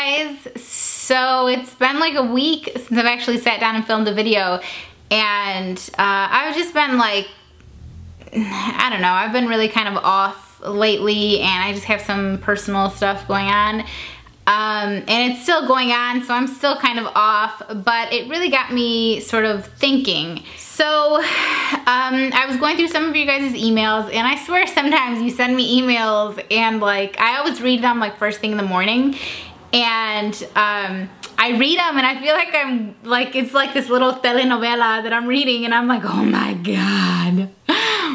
guys, so it's been like a week since I've actually sat down and filmed a video, and I've just been like, I don't know, I've been really kind of off lately, and I just have some personal stuff going on, and it's still going on, so I'm still kind of off, but it really got me sort of thinking. So I was going through some of you guys' emails, and I swear sometimes you send me emails and like I always read them like first thing in the morning, and I read them and I feel like I'm like, it's like this little telenovela that I'm reading, and I'm like, oh my god,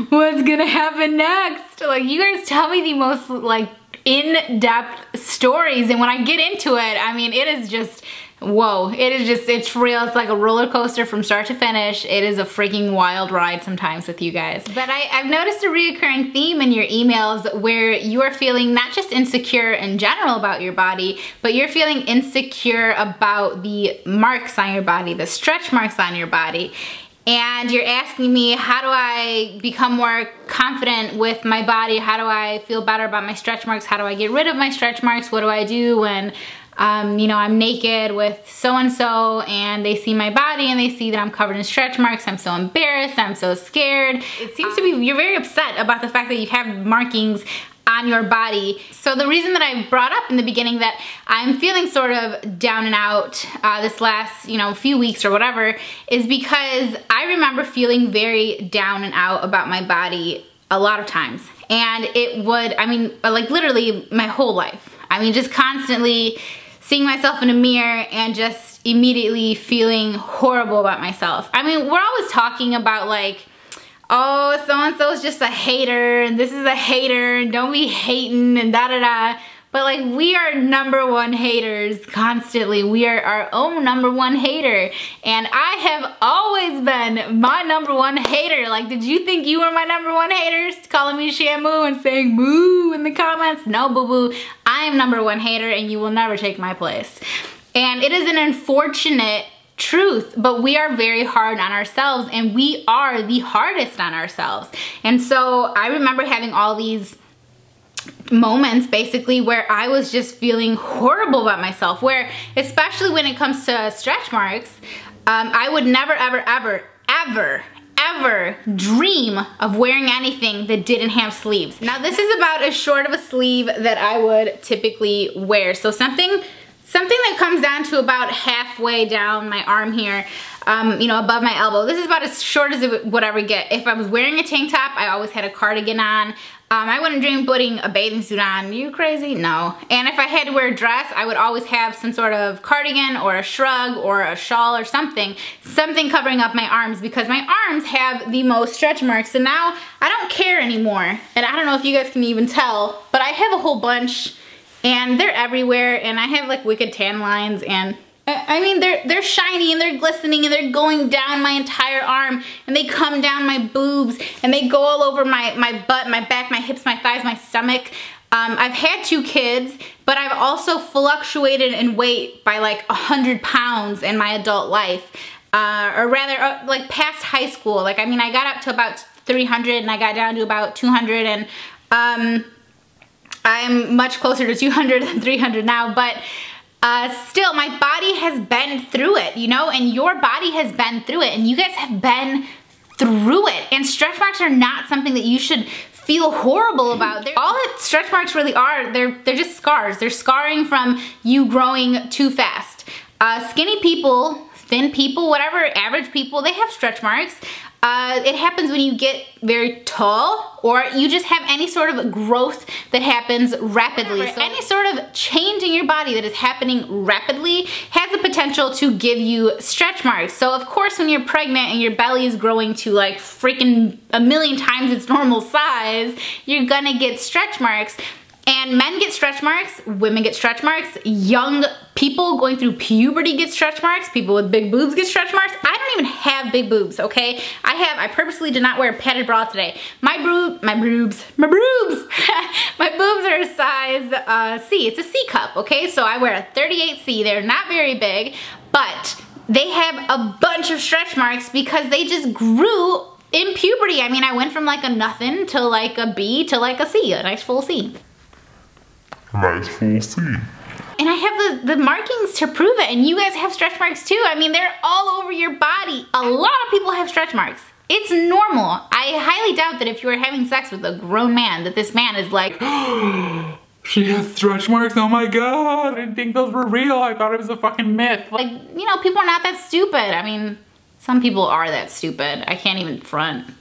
what's gonna happen next? Like, you guys tell me the most like in-depth stories, and when I get into it, I mean, it is just, whoa, it is just, it's real. It's like a roller coaster from start to finish. It is a freaking wild ride sometimes with you guys. But I've noticed a reoccurring theme in your emails where you are feeling not just insecure in general about your body, but you're feeling insecure about the marks on your body, the stretch marks on your body. And you're asking me, how do I become more confident with my body? How do I feel better about my stretch marks? How do I get rid of my stretch marks? What do I do when you know, I'm naked with so-and-so and they see my body and they see that I'm covered in stretch marks? I'm so embarrassed, I'm so scared. It seems to be, you're very upset about the fact that you have markings on your body. So the reason that I brought up in the beginning that I'm feeling sort of down and out this last, you know, few weeks or whatever, is because I remember feeling very down and out about my body a lot of times. And it would, I mean, like literally my whole life. I mean, just constantly seeing myself in a mirror and just immediately feeling horrible about myself. I mean, we're always talking about like, oh, so-and-so is just a hater, and this is a hater, and don't be hating, and da-da-da. But like, we are #1 haters constantly. We are our own #1 hater. And I have always been my #1 hater. Like, did you think you were my #1 haters? Calling me Shamu and saying moo in the comments? No, boo-boo. I am #1 hater, and you will never take my place. And it is an unfortunate truth, but we are very hard on ourselves, and we are the hardest on ourselves. And so I remember having all these moments basically where I was just feeling horrible about myself, where especially when it comes to stretch marks, I would never ever dream of wearing anything that didn't have sleeves. Now this is about as short of a sleeve that I would typically wear. So something that comes down to about halfway down my arm here, you know, above my elbow. This is about as short as it would ever get. If I was wearing a tank top, I always had a cardigan on. I wouldn't dream of putting a bathing suit on. You crazy? No. And if I had to wear a dress, I would always have some sort of cardigan or a shrug or a shawl or something covering up my arms, because my arms have the most stretch marks. And now I don't care anymore. And I don't know if you guys can even tell, but I have a whole bunch, and they're everywhere, and I have like wicked tan lines, and I mean, they're shiny and they're glistening and they're going down my entire arm, and they come down my boobs, and they go all over my butt, my back, my hips, my thighs, my stomach. I've had 2 kids, but I've also fluctuated in weight by like 100 pounds in my adult life, or rather like past high school. Like, I mean, I got up to about 300 and I got down to about 200, and I'm much closer to 200 than 300 now, but still, my body has been through it, you know, and your body has been through it, and you guys have been through it. And stretch marks are not something that you should feel horrible about. All that stretch marks really are, they're just scars. They're scarring from you growing too fast. Skinny people, thin people, whatever, average people, they have stretch marks. It happens when you get very tall, or you just have any sort of growth that happens rapidly. So any sort of change in your body that is happening rapidly has the potential to give you stretch marks. So of course, when you're pregnant and your belly is growing to like freaking 1,000,000 times its normal size, you're gonna get stretch marks. And men get stretch marks, women get stretch marks, young people going through puberty get stretch marks, people with big boobs get stretch marks. I don't even have big boobs, okay? I purposely did not wear a padded bra today. My boobs my boobs are a size C. It's a C cup, okay? So I wear a 38C. They're not very big, but they have a bunch of stretch marks because they just grew in puberty. I mean, I went from like a nothing to like a B to like a C, a nice full C. A nice full C. and I have the markings to prove it, and you guys have stretch marks too. I mean, they're all over your body. A lot of people have stretch marks. It's normal. I highly doubt that if you were having sex with a grown man, that this man is like, she has stretch marks, oh my god, I didn't think those were real, I thought it was a fucking myth. Like, you know, people are not that stupid. I mean, some people are that stupid. I can't even front.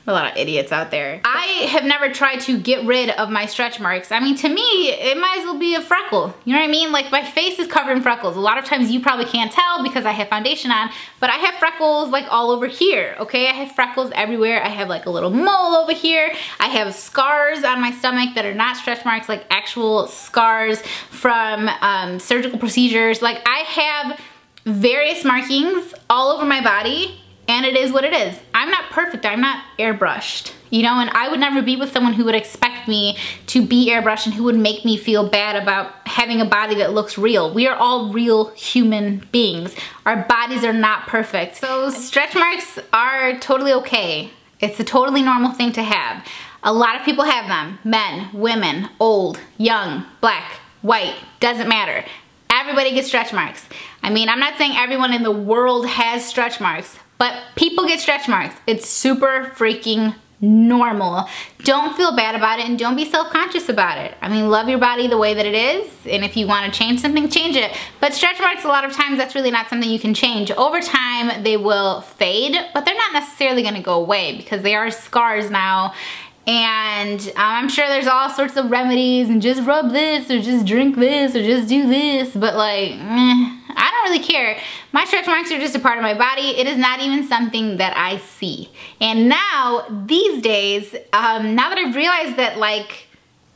A lot of idiots out there. I have never tried to get rid of my stretch marks. I mean, to me, it might as well be a freckle. You know what I mean? Like, my face is covered in freckles. A lot of times you probably can't tell because I have foundation on, but I have freckles like all over here, okay? I have freckles everywhere. I have like a little mole over here. I have scars on my stomach that are not stretch marks, like actual scars from surgical procedures. Like, I have various markings all over my body, and it is what it is. I'm not perfect, I'm not airbrushed, you know, and I would never be with someone who would expect me to be airbrushed and who would make me feel bad about having a body that looks real. We are all real human beings. Our bodies are not perfect. So stretch marks are totally okay. It's a totally normal thing to have. A lot of people have them. Men, women, old, young, black, white, doesn't matter. Everybody gets stretch marks. I mean, I'm not saying everyone in the world has stretch marks, but people get stretch marks. It's super freaking normal. Don't feel bad about it, and don't be self-conscious about it. I mean, love your body the way that it is, and if you want to change something, change it. But stretch marks, a lot of times, that's really not something you can change. Over time, they will fade, but they're not necessarily going to go away because they are scars now. And I'm sure there's all sorts of remedies, and just rub this, or just drink this, or just do this, but like, I don't really care. My stretch marks are just a part of my body. It is not even something that I see. And now, these days, now that I've realized that, like,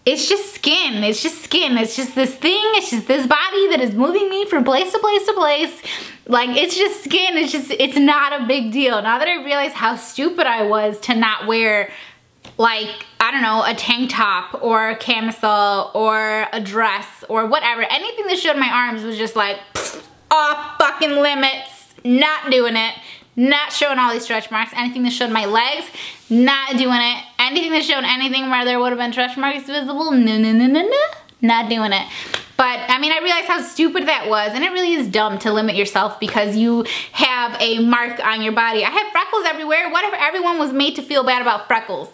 it's just skin. It's just skin. It's just this thing. It's just this body that is moving me from place to place to place. Like, it's just skin. It's not a big deal. Now that I realize how stupid I was to not wear, like, I don't know, a tank top or a camisole or a dress or whatever. Anything that showed my arms was just like, off fucking limits. Not doing it. Not showing all these stretch marks. Anything that showed my legs, not doing it. Anything that showed anything where there would have been stretch marks visible, no. Not doing it. But, I mean, I realized how stupid that was, and it really is dumb to limit yourself because you have a mark on your body. I have freckles everywhere. What if everyone was made to feel bad about freckles?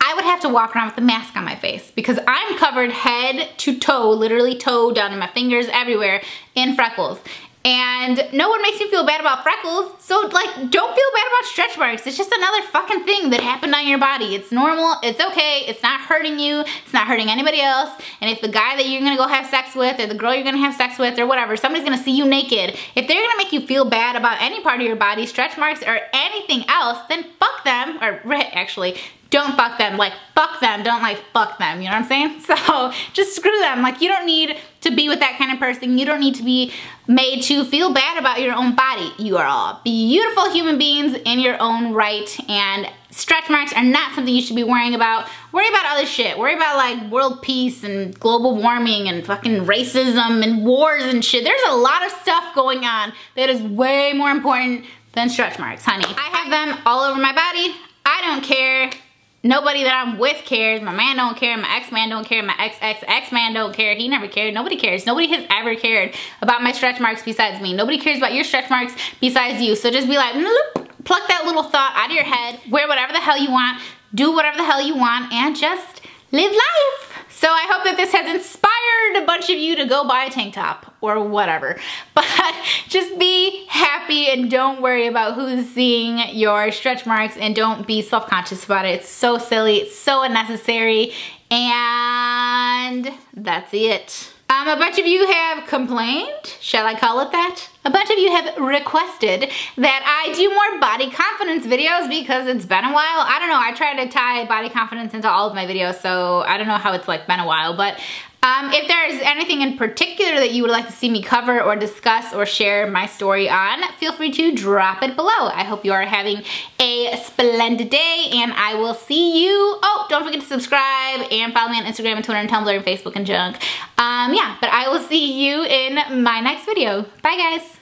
I would have to walk around with a mask on my face because I'm covered head to toe, literally toe down to my fingers everywhere in freckles. And no one makes me feel bad about freckles, so like, don't feel bad about stretch marks. It's just another fucking thing that happened on your body. It's normal, it's okay, it's not hurting you, it's not hurting anybody else. And if the guy that you're gonna go have sex with, or the girl you're gonna have sex with, or whatever, somebody's gonna see you naked, if they're gonna make you feel bad about any part of your body, stretch marks or anything else, then fuck them, or actually, don't fuck them, like fuck them, don't like fuck them, you know what I'm saying? So just screw them. Like, you don't need to be with that kind of person. You don't need to be made to feel bad about your own body. You are all beautiful human beings in your own right, and stretch marks are not something you should be worrying about. Worry about other shit. Worry about like world peace and global warming and fucking racism and wars and shit. There's a lot of stuff going on that is way more important than stretch marks, honey. I have them all over my body. I don't care. Nobody that I'm with cares. My man don't care. My ex-man don't care. My ex-man don't care. He never cared. Nobody cares. Nobody has ever cared about my stretch marks besides me. Nobody cares about your stretch marks besides you. So just be like, pluck that little thought out of your head. Wear whatever the hell you want. Do whatever the hell you want. And just live life. So I hope that this has inspired a bunch of you to go buy a tank top or whatever. But just be happy and don't worry about who's seeing your stretch marks, and don't be self-conscious about it. It's so silly, it's so unnecessary, and that's it. A bunch of you have complained, shall I call it that? A bunch of you have requested that I do more body confidence videos because it's been a while. I don't know, I try to tie body confidence into all of my videos, so I don't know how it's like been a while, but if there's anything in particular that you would like to see me cover or discuss or share my story on, feel free to drop it below. I hope you are having a splendid day, and I will see you. Oh, don't forget to subscribe and follow me on Instagram and Twitter and Tumblr and Facebook and junk. Yeah, but I will see you in my next video. Bye, guys.